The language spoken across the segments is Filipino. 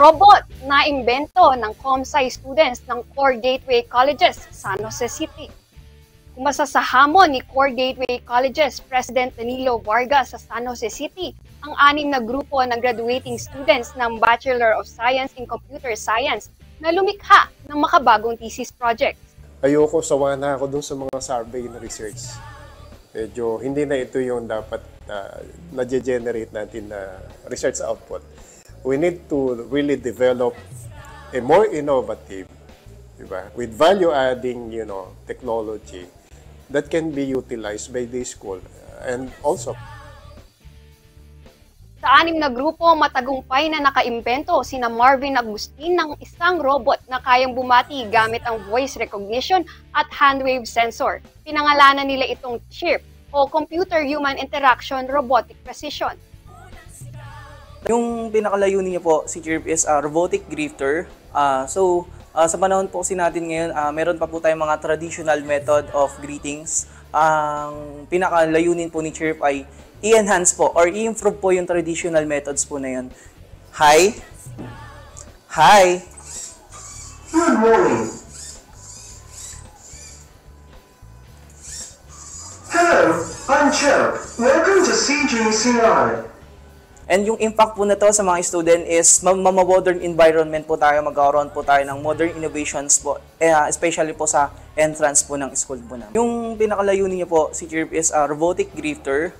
Robot na imbento ng ComSci students ng Core Gateway Colleges, San Jose City. Umasa sa hamon ni Core Gateway Colleges President Danilo Vargas sa San Jose City ang 6 na grupo ng graduating students ng Bachelor of Science in Computer Science na lumikha ng makabagong thesis project. Ayoko, sawa na ako dun sa mga survey na research. Medyo hindi na ito yung dapat na-generate natin na research output. We need to really develop a more innovative, diba, with value-adding, technology that can be utilized by the school and also. Sa 6 na grupo, matagumpay na nakaimbento sina Marvin Agustin ng isang robot na kayang bumati gamit ang voice recognition at handwave sensor. Pinangalanan nila itong CHIRP o Computer-Human Interaction Robotic Precision. Yung pinakalayunin niya po, si CHIRP is a robotic grifter. Sa panahon po natin ngayon, meron pa po tayong mga traditional method of greetings. Ang pinakalayunin po ni CHIRP ay i-enhance po or i-improve po yung traditional methods po na yun. Hi. Hi. Good morning. Hello, I'm CHIRP. Welcome to CGCI. And yung impact po na to sa mga student is modern environment po tayo, magkakaroon po tayo ng modern innovations po, especially po sa entrance po ng school po namin. Yung pinakalayunin niya po, si CHIRP is a robotic grifter.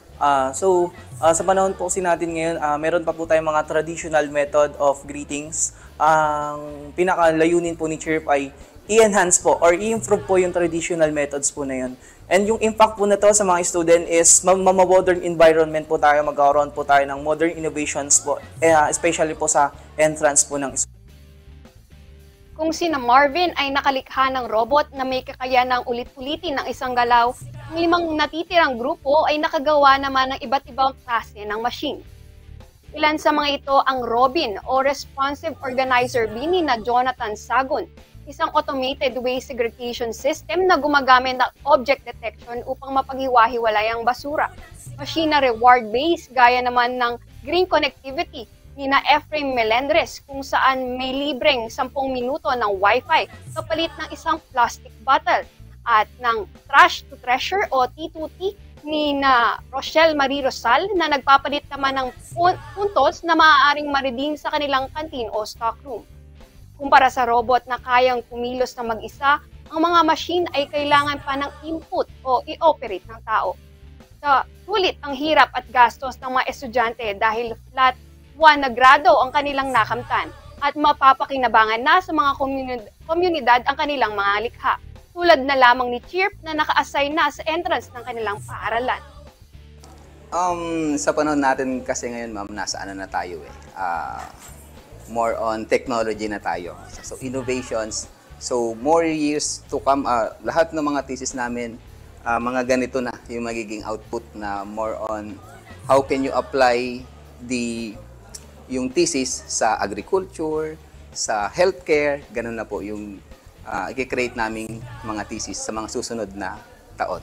Sa panahon po natin ngayon, meron pa po tayong mga traditional method of greetings. Ang pinakalayunin po ni CHIRP ay i-enhance po or i-improve po yung traditional methods po na yun. And yung impact po na to sa mga student is modern environment po tayo, magkakaroon po tayo ng modern innovations po, especially po sa entrance po ng school. Kung sina Marvin ay nakalikha ng robot na may kakayanang ulit-ulitin ng isang galaw, ang 5 natitirang grupo ay nakagawa naman ng iba't ibang klase ng machine. Ilan sa mga ito ang Robin o Responsive Organizer Bini na Jonathan Sagon, isang automated waste segregation system na gumagamit ng object detection upang mapaghiwa-hiwalay ang basura. Machine na reward-based gaya naman ng Green Connectivity ni na Efraim Melendres kung saan may libreng 10 minuto ng Wi-Fi kapalit ng isang plastic bottle at ng Trash to Treasure o T2T ni na Rochelle Marie Rosal na nagpapalit naman ng puntos na maaaring ma-redeem sa kanilang canteen o stockroom. Kumpara sa robot na kayang kumilos na mag-isa, ang mga machine ay kailangan pa ng input o i-operate ng tao. Sulit ang hirap at gastos ng mga estudyante dahil flat 1 na grado ang kanilang nakamtan at mapapakinabangan na sa mga komunidad ang kanilang mga likha, tulad na lamang ni CHIRP na naka-assign na sa entrance ng kanilang paaralan. Sa panahon natin kasi ngayon, ma'am, nasa ano na tayo more on technology na tayo. So innovations, so more years to come, lahat ng mga thesis namin, mga ganito na yung magiging output na more on how can you apply yung thesis sa agriculture, sa healthcare, ganun na po yung i-create naming mga thesis sa mga susunod na taon.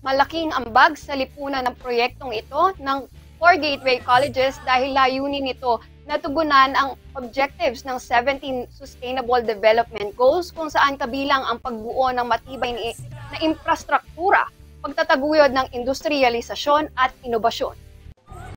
Malaking ambag sa lipunan ng proyektong ito ng Core Gateway Colleges dahil layunin nito na tugunan ang objectives ng 17 Sustainable Development Goals kung saan kabilang ang pagbuo ng matibay na infrastruktura, pagtataguyod ng industrialisasyon at inobasyon.